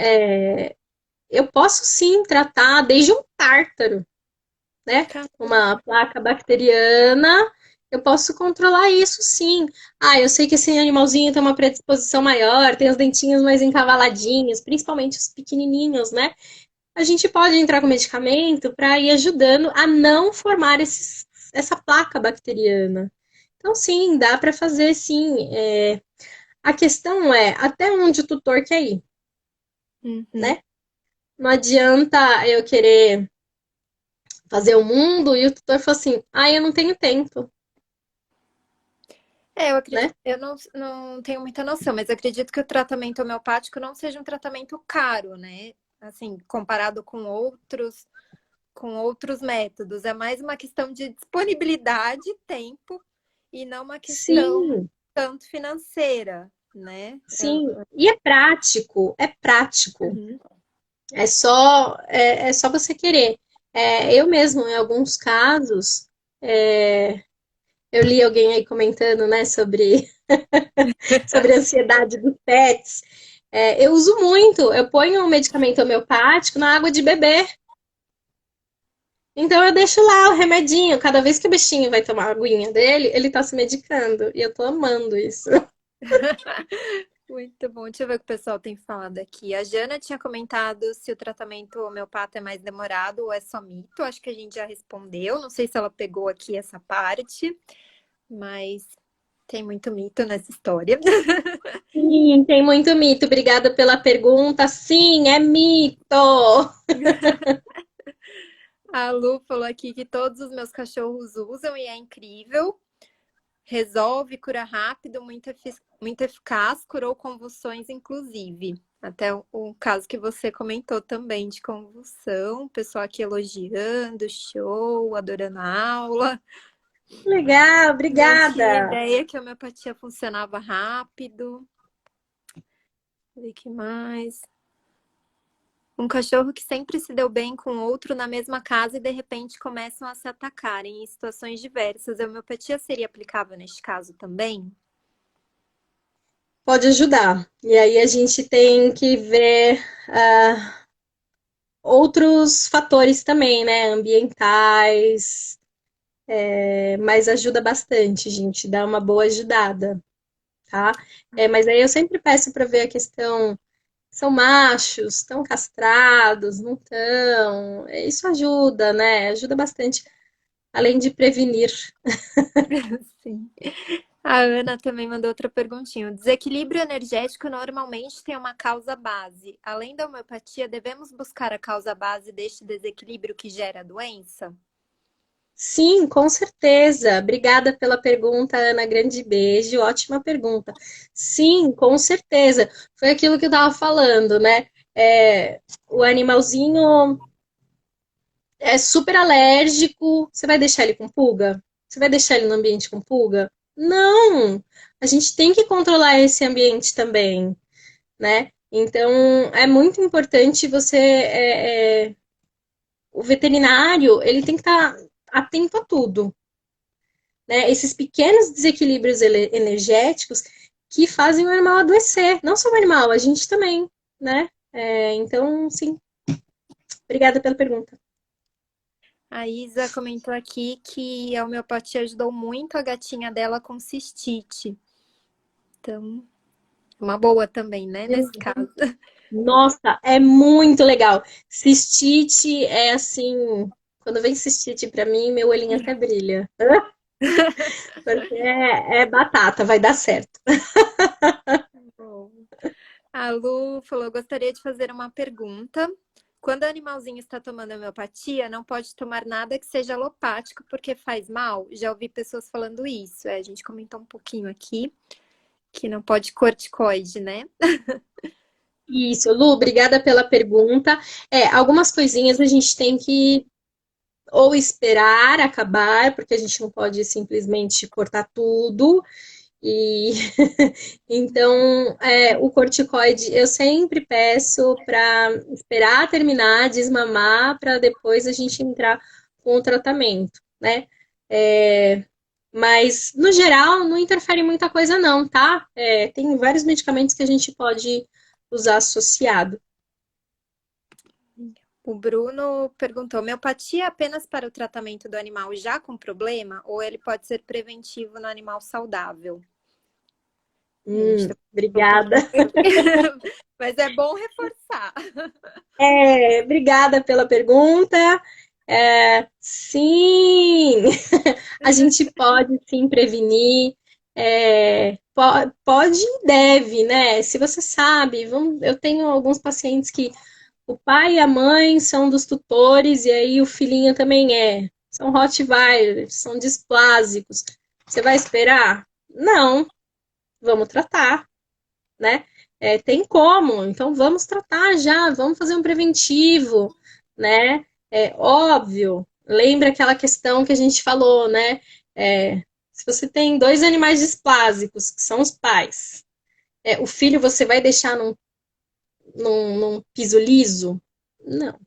eu posso sim tratar desde um tártaro, né? Uma placa bacteriana, eu posso controlar isso sim. Ah, eu sei que esse animalzinho tem uma predisposição maior, tem os dentinhos mais encavaladinhos, principalmente os pequenininhos, né? A gente pode entrar com medicamento para ir ajudando a não formar essa placa bacteriana. Então, sim, dá para fazer sim. A questão é até onde o tutor quer ir, Uhum. né? Não adianta eu querer fazer o mundo e o tutor falar assim, ah, eu não tenho tempo, Eu né? acredito, eu não tenho muita noção, mas acredito que o tratamento homeopático não seja um tratamento caro, né? assim, comparado com outros métodos. É mais uma questão de disponibilidade, tempo, e não uma questão Sim, tanto financeira, né? sim. E é prático, é prático. Uhum. É só você querer. Eu mesmo, em alguns casos, é, eu li alguém aí comentando, né, sobre a ansiedade dos pets. Eu uso muito, eu ponho um medicamento homeopático na água de beber. Então eu deixo lá o remedinho. Cada vez que o bichinho vai tomar a aguinha dele, ele tá se medicando. E eu tô amando isso. Muito bom. Deixa eu ver o que o pessoal tem falado aqui. A Jana tinha comentado se o tratamento homeopata é mais demorado ou é só mito. Acho que a gente já respondeu. Não sei se ela pegou aqui essa parte, mas tem muito mito nessa história. Sim, tem muito mito. Obrigada pela pergunta. Sim, é mito. A Lu falou aqui que todos os meus cachorros usam e é incrível. Resolve, cura rápido, muito eficaz, curou convulsões, inclusive. Até o caso que você comentou também de convulsão, o pessoal aqui elogiando, show, adorando a aula. Legal, Não tinha obrigada. ideia que a homeopatia funcionava rápido. Deixa eu ver o que mais. Um cachorro que sempre se deu bem com outro na mesma casa e de repente começam a se atacarem em situações diversas. A homeopatia seria aplicável neste caso também? Pode ajudar. E aí a gente tem que ver outros fatores também, né? Ambientais, mas ajuda bastante, gente. Dá uma boa ajudada, tá? Mas aí eu sempre peço para ver a questão. São machos, estão castrados, não estão. Isso ajuda, né? Ajuda bastante, além de prevenir. Sim. A Ana também mandou outra perguntinha. O desequilíbrio energético normalmente tem uma causa base. Além da homeopatia, devemos buscar a causa base deste desequilíbrio que gera a doença? Sim, com certeza. Obrigada pela pergunta, Ana. Grande beijo. Ótima pergunta. Sim, com certeza. Foi aquilo que eu estava falando, né? O animalzinho é super alérgico. Você vai deixar ele com pulga? Você vai deixar ele no ambiente com pulga? Não! A gente tem que controlar esse ambiente também, né? Então, é muito importante o veterinário, ele tem que estar atento a tudo, né? Esses pequenos desequilíbrios energéticos que fazem o animal adoecer, não só o animal, a gente também, né? Então, sim, obrigada pela pergunta. A Isa comentou aqui que a homeopatia ajudou muito a gatinha dela com cistite. Então, uma boa também, né, nesse caso. Nossa, é muito legal. Cistite é assim, quando vem cistite para mim, meu olhinho até brilha. Porque é batata, vai dar certo. Bom. A Lu falou: gostaria de fazer uma pergunta. Quando o animalzinho está tomando homeopatia, não pode tomar nada que seja alopático porque faz mal? Já ouvi pessoas falando isso. A gente comentou um pouquinho aqui que não pode corticoide, né? Isso, Lu, obrigada pela pergunta. Algumas coisinhas a gente tem que ou esperar acabar, porque a gente não pode simplesmente cortar tudo. E então, o corticoide eu sempre peço para esperar terminar, desmamar, para depois a gente entrar com o tratamento, né? Mas no geral não interfere muita coisa, não, tá? Tem vários medicamentos que a gente pode usar associado. O Bruno perguntou: homeopatia é apenas para o tratamento do animal já com problema ou ele pode ser preventivo no animal saudável? A gente tá um Obrigada. pouquinho, mas é bom reforçar. Obrigada pela pergunta. Sim, a gente pode sim prevenir, pode e deve, né? Se você sabe, eu tenho alguns pacientes que o pai e a mãe são dos tutores e aí o filhinho também é. São Rottweilers, são displásicos. Você vai esperar? Não, vamos tratar, né? tem como, então vamos tratar já, vamos fazer um preventivo, né? É óbvio, lembra aquela questão que a gente falou, né? Se você tem dois animais displásicos, que são os pais, o filho você vai deixar num piso liso? Não,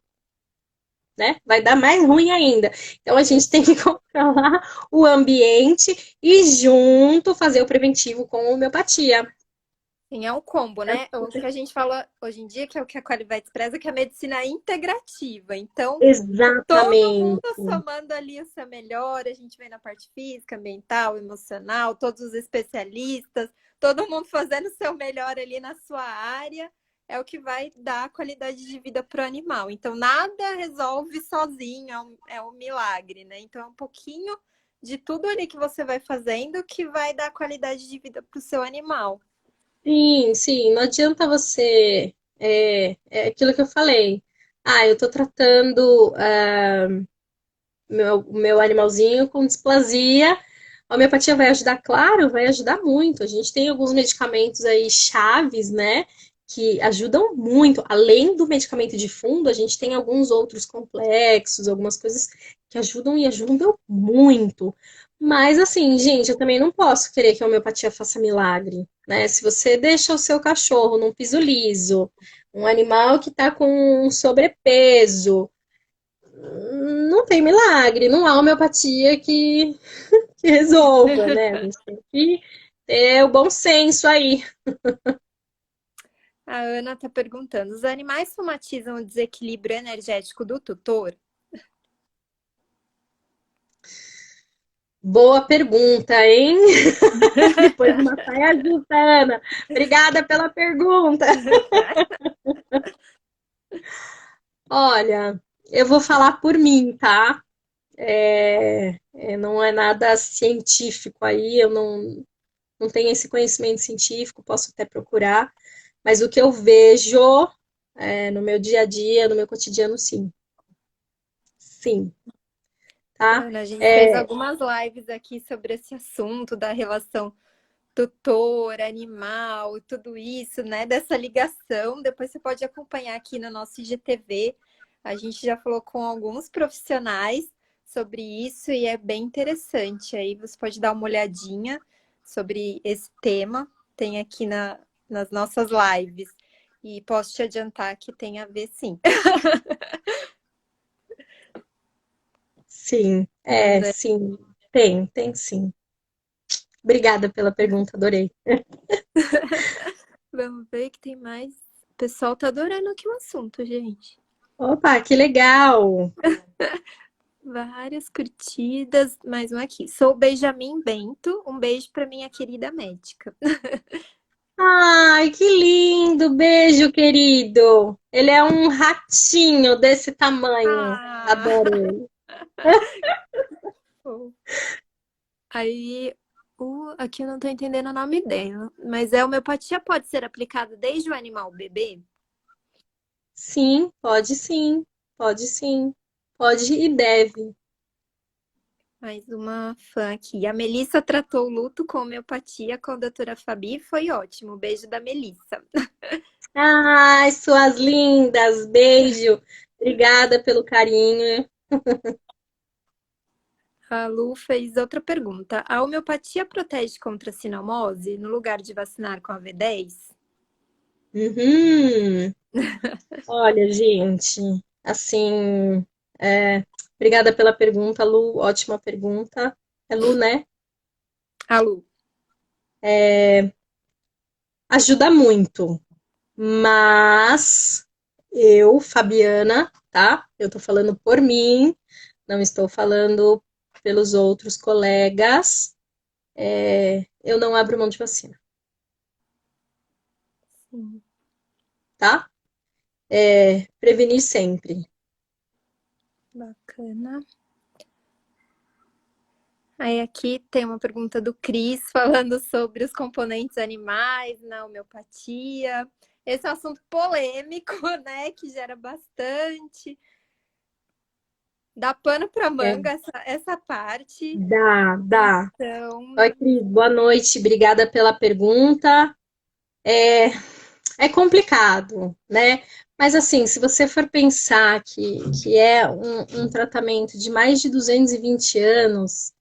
né? Vai dar mais ruim ainda. Então a gente tem que controlar o ambiente e junto fazer o preventivo com homeopatia. Sim, é um combo, né? O que a gente fala hoje em dia, que é o que a Qualivete preza, que é a medicina integrativa. Então, todo mundo Exatamente. somando ali o seu melhor, a gente vem na parte física, ambiental, emocional, todos os especialistas, todo mundo fazendo o seu melhor ali na sua área, é o que vai dar qualidade de vida para o animal. Então, nada resolve sozinho, é um milagre, né? Então, é um pouquinho de tudo ali que você vai fazendo que vai dar qualidade de vida para o seu animal. Sim, sim, não adianta você. É aquilo que eu falei. Ah, eu tô tratando meu animalzinho com displasia. A homeopatia vai ajudar? Claro, vai ajudar muito. A gente tem alguns medicamentos aí chaves, né? Que ajudam muito. Além do medicamento de fundo, a gente tem alguns outros complexos, algumas coisas que ajudam e ajudam muito. Mas assim, gente, eu também não posso querer que a homeopatia faça milagre, né? Se você deixa o seu cachorro num piso liso, um animal que tá com um sobrepeso, não tem milagre, não há homeopatia que resolva, né? A gente tem que ter o bom senso aí. A Ana está perguntando: os animais somatizam o desequilíbrio energético do tutor? Boa pergunta, hein? Depois de uma saia justa, Ana. Obrigada pela pergunta. Olha, eu vou falar por mim, tá? Não é nada científico aí, eu não tenho esse conhecimento científico, posso até procurar, mas o que eu vejo no meu dia a dia, no meu cotidiano, sim. Sim, tá? Ana, a gente fez algumas lives aqui sobre esse assunto da relação tutor, animal, tudo isso, né? Dessa ligação. Depois você pode acompanhar aqui no nosso IGTV. A gente já falou com alguns profissionais sobre isso e é bem interessante. Aí você pode dar uma olhadinha sobre esse tema. Tem aqui nas nossas lives. E posso te adiantar que tem a ver, sim. Sim, sim, tem sim. Obrigada pela pergunta, adorei. Vamos ver que tem mais. O pessoal tá adorando aqui o assunto, gente. Opa, que legal! Várias curtidas, mais um aqui. Sou Benjamin Bento. Um beijo para minha querida médica. Ai, que lindo! Beijo, querido! Ele é um ratinho desse tamanho. Ah! Adoro. Aí, aqui eu não tô entendendo o nome dela. Mas a homeopatia pode ser aplicada desde o animal bebê? Sim, pode sim. Pode sim. Pode e deve. Mais uma fã aqui. A Melissa tratou o luto com homeopatia com a doutora Fabi. Foi ótimo. Beijo da Melissa. Ai, suas lindas! Beijo! Obrigada pelo carinho. A Lu fez outra pergunta. A homeopatia protege contra a sinomose no lugar de vacinar com a V10? Uhum. Olha, gente, assim, obrigada pela pergunta, Lu, ótima pergunta. É Lu, né? A Lu. Ajuda muito, mas eu, Fabiana, tá? Eu tô falando por mim, não estou falando pelos outros colegas. Eu não abro mão de vacina, Sim. tá? Prevenir sempre. Bacana. Aí aqui tem uma pergunta do Cris falando sobre os componentes animais na homeopatia. Esse é um assunto polêmico, né? Que gera bastante. Dá pano para É, manga essa parte. dá. Então, Oi, Cris, boa noite, obrigada pela pergunta. é complicado, né? Mas assim, se você for pensar que é um tratamento de mais de 220 anos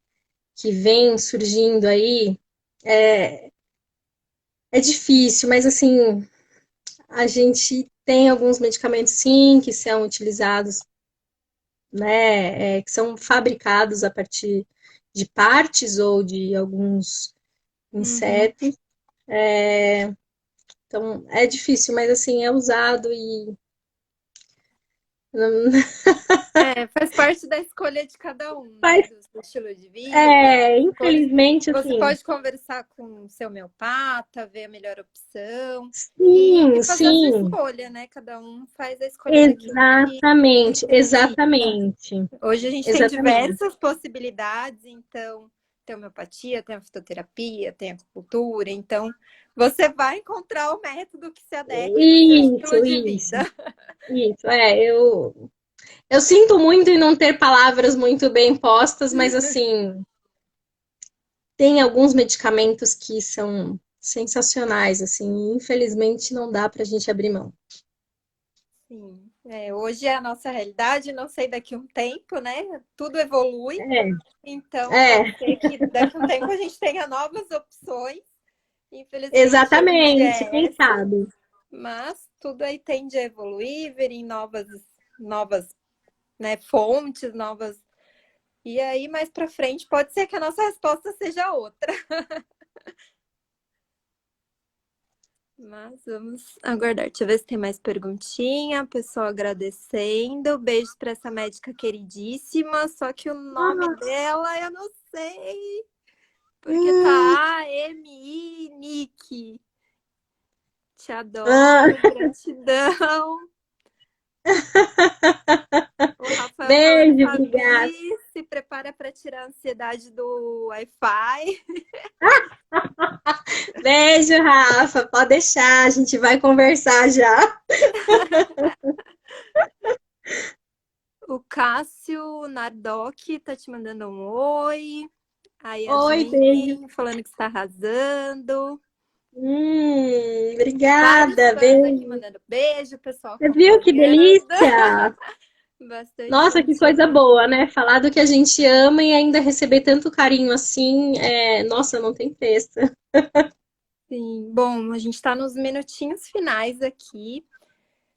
que vem surgindo aí, é, é difícil, mas assim, a gente tem alguns medicamentos sim que são utilizados, né? Que são fabricados a partir de partes ou de alguns Uhum. insetos. Então é difícil, mas assim, é usado e É, faz parte da escolha de cada um, né? faz. Do seu estilo de vida. Infelizmente, Você assim, pode conversar com o seu homeopata, ver a melhor opção e sim, fazer a sua sim, escolha, né? Cada um faz a escolha daquilo que exatamente, necessita. exatamente, Hoje a gente tem exatamente. diversas possibilidades, então tem homeopatia, tem a fitoterapia, tem a acupuntura, então você vai encontrar o método que se adeque no seu estilo Isso, de isso, vida. isso. Eu sinto muito em não ter palavras muito bem postas, mas assim, tem alguns medicamentos que são sensacionais, assim, e infelizmente não dá pra gente abrir mão. Sim, hoje é a nossa realidade, não sei daqui a um tempo, né? Tudo evolui, então pode É, ser que daqui a um tempo a gente tenha novas opções. Infelizmente, hoje exatamente, é quem essa, sabe? mas tudo aí tende a evoluir, virem novas, né, fontes, novas. E aí, mais para frente, pode ser que a nossa resposta seja outra. Mas vamos aguardar. Deixa eu ver se tem mais perguntinha. Pessoal agradecendo. Beijos para essa médica queridíssima. Só que o nome Ah, dela eu não sei. Porque tá AMI Nick. Te ah, adoro, gratidão. O Rafael falando, beijo, obrigada. Fabi, se prepara para tirar a ansiedade do Wi-Fi. Beijo, Rafa. Pode deixar, a gente vai conversar já. O Cássio Nardoc tá te mandando um oi. A Oi, beijo. Yasmin falando que está arrasando. Vários Obrigada, fãs aqui beijo. mandando beijo, pessoal Você viu que acompanhando. delícia? Bastante Nossa, que gente coisa aqui. boa, né? Falar do que a gente ama e ainda receber tanto carinho assim, nossa, não tem preço. Sim, bom, a gente está nos minutinhos finais aqui.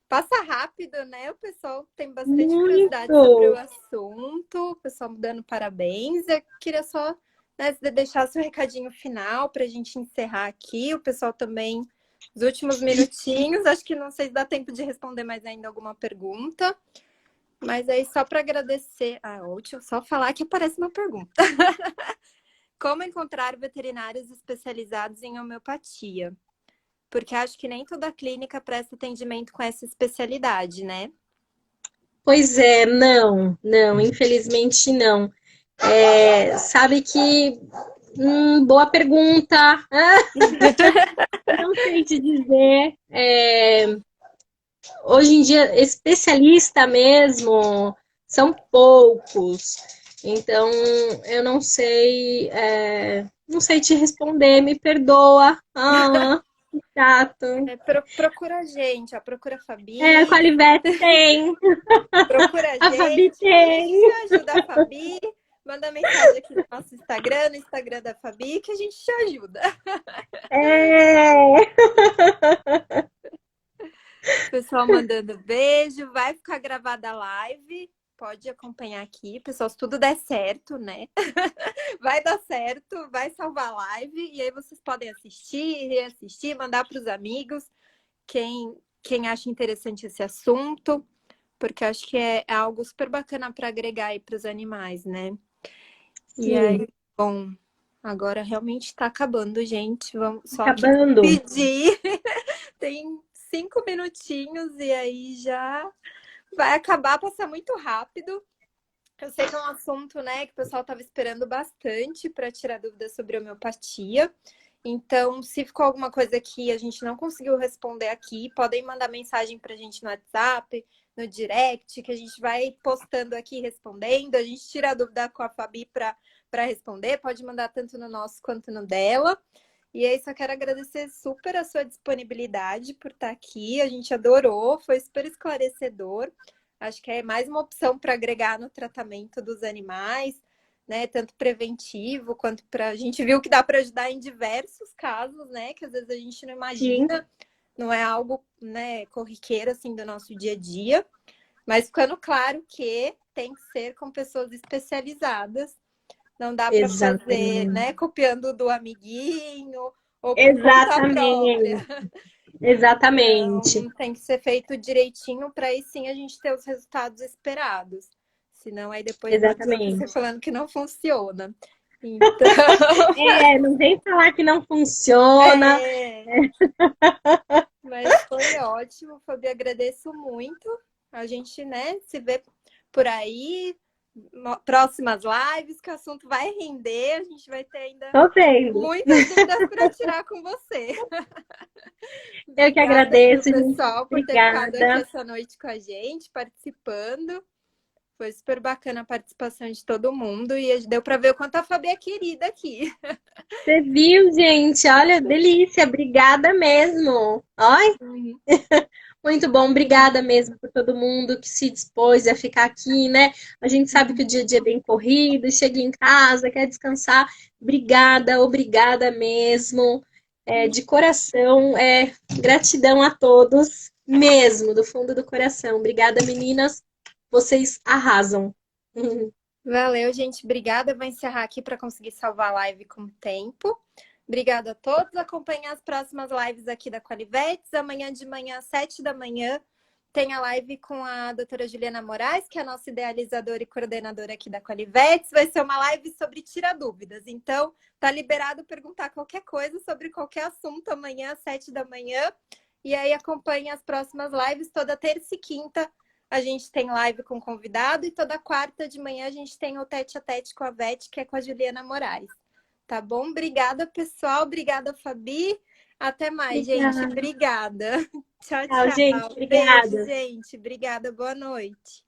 Passa rápido, né? O pessoal tem bastante curiosidade sobre o Muito. assunto. O pessoal me dando parabéns. Eu queria só, né, deixar seu recadinho final para a gente encerrar aqui. O pessoal também, os últimos minutinhos. Acho que não sei se dá tempo de responder mais ainda alguma pergunta. Mas aí, só para agradecer. Ah, último, só falar que aparece uma pergunta. Como encontrar veterinários especializados em homeopatia? Porque acho que nem toda clínica presta atendimento com essa especialidade, né? Pois é, não, infelizmente não. Sabe que, boa pergunta. Não sei te dizer. Hoje em dia, especialista mesmo são poucos. Então, eu não sei te responder, me perdoa. Que chato. Procura a gente, ó, procura a A Fabi, Qualivete tem, procura a a Fabi tem. gente ajuda a Fabi, manda mensagem aqui no nosso Instagram, no Instagram da Fabi, que a gente te ajuda. É. Pessoal mandando beijo, vai ficar gravada a live, pode acompanhar aqui, pessoal, se tudo der certo, né? Vai dar certo, vai salvar a live, e aí vocês podem assistir, reassistir, mandar para os amigos, quem acha interessante esse assunto, porque acho que é algo super bacana para agregar aí para os animais, né? E Sim, aí, bom, agora realmente está acabando, gente. Vamos só aqui acabando. pedir. Tem 5 minutinhos e aí já vai acabar, passar muito rápido. Eu sei que é um assunto, né, que o pessoal estava esperando bastante para tirar dúvidas sobre homeopatia. Então, se ficou alguma coisa que a gente não conseguiu responder aqui, podem mandar mensagem para a gente no WhatsApp, no direct, que a gente vai postando aqui respondendo. A gente tira a dúvida com a Fabi para responder, pode mandar tanto no nosso quanto no dela. E aí, só quero agradecer super a sua disponibilidade por estar aqui. A gente adorou, foi super esclarecedor. Acho que é mais uma opção para agregar no tratamento dos animais, né? Tanto preventivo quanto para. A gente viu que dá para ajudar em diversos casos, né? Que às vezes a gente não Sim, imagina, não é algo, né, corriqueiro assim do nosso dia a dia. Mas ficando claro que tem que ser com pessoas especializadas. Não dá para fazer, exatamente. né, copiando do amiguinho ou por conta própria. Exatamente. Exatamente. Então, tem que ser feito direitinho para aí sim a gente ter os resultados esperados. Senão, aí depois não adianta você Exatamente. falando que não funciona. Então, É, não vem falar que não funciona. é. Mas foi ótimo, Fabi, agradeço muito. A gente, né, se vê por aí, próximas lives, que o assunto vai render, a gente vai ter ainda Tô vendo. muitas dúvidas para tirar com você. Eu que Obrigada aí pro agradeço, gente. pessoal por ter ficado aqui Obrigada. essa noite com a gente, participando. Foi super bacana a participação de todo mundo e deu para ver o quanto a Fabi é querida aqui. Você viu, gente? Olha, delícia. Obrigada mesmo. Ai, muito bom. Obrigada mesmo por todo mundo que se dispôs a ficar aqui, né? A gente sabe que o dia a dia é bem corrido, chega em casa, quer descansar. Obrigada, obrigada mesmo. É, de coração, gratidão a todos, mesmo, do fundo do coração. Obrigada, meninas. Vocês arrasam. Valeu, gente. Obrigada. Eu vou encerrar aqui para conseguir salvar a live com tempo. Obrigada a todos. Acompanhem as próximas lives aqui da Qualivetes. Amanhã de manhã, às 7 da manhã, tem a live com a doutora Juliana Moraes, que é a nossa idealizadora e coordenadora aqui da Qualivetes. Vai ser uma live sobre tira dúvidas. Então, tá liberado perguntar qualquer coisa sobre qualquer assunto amanhã, às 7 da manhã. E aí acompanhe as próximas lives toda terça e quinta. A gente tem live com convidado e toda quarta de manhã a gente tem o tete a tete com a Vete, que é com a Juliana Moraes. Tá bom? Obrigada, pessoal. Obrigada, Fabi. Até mais, gente. Obrigada. Obrigada. Tchau, Tchau, gente. tchau. Beijo, Obrigada. gente. Obrigada. Boa noite.